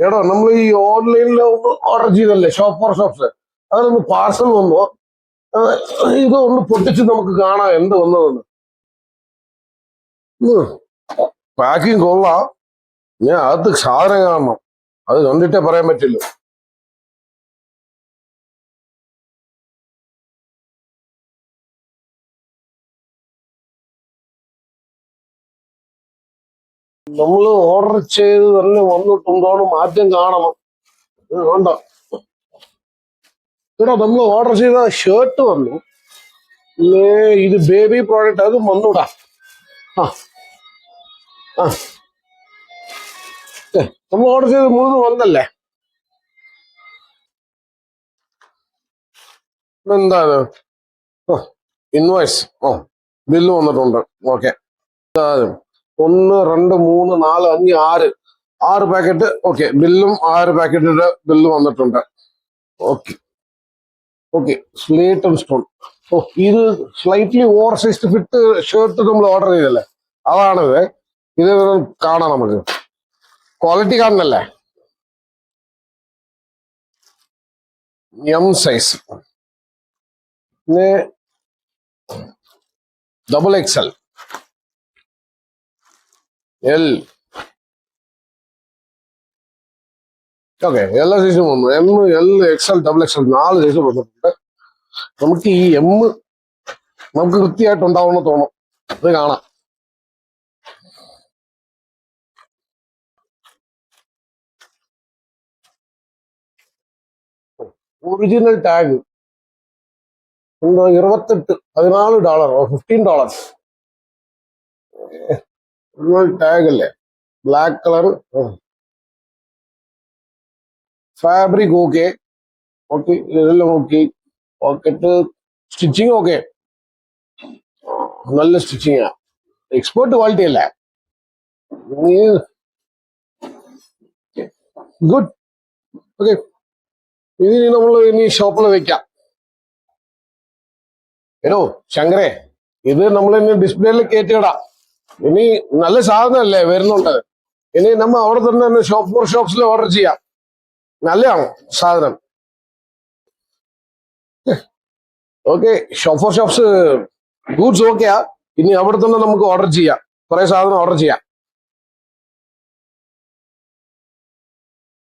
എടോ നമ്മൾ ഈ ഓൺലൈനിൽ ഒന്ന് ഓർഡർ ചെയ്തല്ലേ ഷോപ്പ് ഫോർ ഷോപ്സ്, അതിലൊന്ന് പാർസൽ വന്നു. ഇതൊന്ന് പൊട്ടിച്ച് നമുക്ക് കാണാം എന്ത് വന്നതെന്ന്. പാക്കിങ് കൊള്ളാം, ഞാൻ അകത്ത് സാധനം കാണണം, അത് കണ്ടിട്ടേ പറയാൻ പറ്റില്ല. നമ്മൾ ഓർഡർ ചെയ്ത് തന്നെ വന്നിട്ടുണ്ടോന്ന് മാറ്റം കാണണം. വേണ്ട എടാ, നമ്മൾ ഓർഡർ ചെയ്ത ഷർട്ട് വന്നു, ഇത് ബേബി പ്രോഡക്റ്റ്, അത് വന്നൂടാ. ആ ആ നമ്മൾ ഓർഡർ ചെയ്ത് മുഴുവൻ വന്നല്ലേ? എന്താ ഇൻവോയ്സ്? ബില്ല് വന്നിട്ടുണ്ട്. Okay, 1 2 3 4 5 6 packet. ഓക്കെ, ബില്ലും 6 പാക്കറ്റിന്റെ ബില്ല് വന്നിട്ടുണ്ട്. Okay okay, slate and stone. ഇത് slightly oversized fit shirt നമ്മൾ ഓർഡർ ചെയ്തല്ലേ, അതാണിത്. ഇത് കാണാം, നമുക്ക് ക്വാളിറ്റി കാണണല്ലേ. എം സൈസ്, പിന്നെ XXL, L. ഓക്കെ, എല്ലാ സൈസും വന്നു. M, L, XL, XXL 4 size വന്നിട്ടുണ്ട്. നമുക്ക് ഈ M നമുക്ക് കൃത്യമായിട്ടുണ്ടാവുമെന്ന് തോന്നും. അത് കാണാം. ഒറിജിനൽ ടാഗ് എന്തോ $14 $15. ഒറിജിനൽ ടാഗ് അല്ലേ, black colour, fabric okay. Okay, ഇതെല്ലാം ഓക്കെ. പോക്കറ്റ് സ്റ്റിച്ചിങ് ഓക്കെ, നല്ല സ്റ്റിച്ചിങ്, എക്സ്പേർട്ട് ക്വാളിറ്റി അല്ലേ. ഗുഡ്. ഓക്കെ, ഇനി നമ്മൾ ഇനി ഷോപ്പിൽ വെക്കാം. ഏനോ ശങ്കരേ, ഇത് നമ്മൾ ഇനി ഡിസ്പ്ലേയിൽ കയറ്റിയിടാം. ഇനി നല്ല സാധനമല്ലേ വരുന്നുണ്ട്. ഇനി നമ്മ അവിടെ തന്നെ ഷോപ്പ് ഫോർ ഷോപ്സിൽ ഓർഡർ ചെയ്യാം. നല്ലതാണ് സാധനം. Okay, shop for shops goods ഓക്കെയാ. ഇനി അവിടെ തന്നെ നമുക്ക് ഓർഡർ ചെയ്യാം, കുറെ സാധനം ഓർഡർ ചെയ്യാം.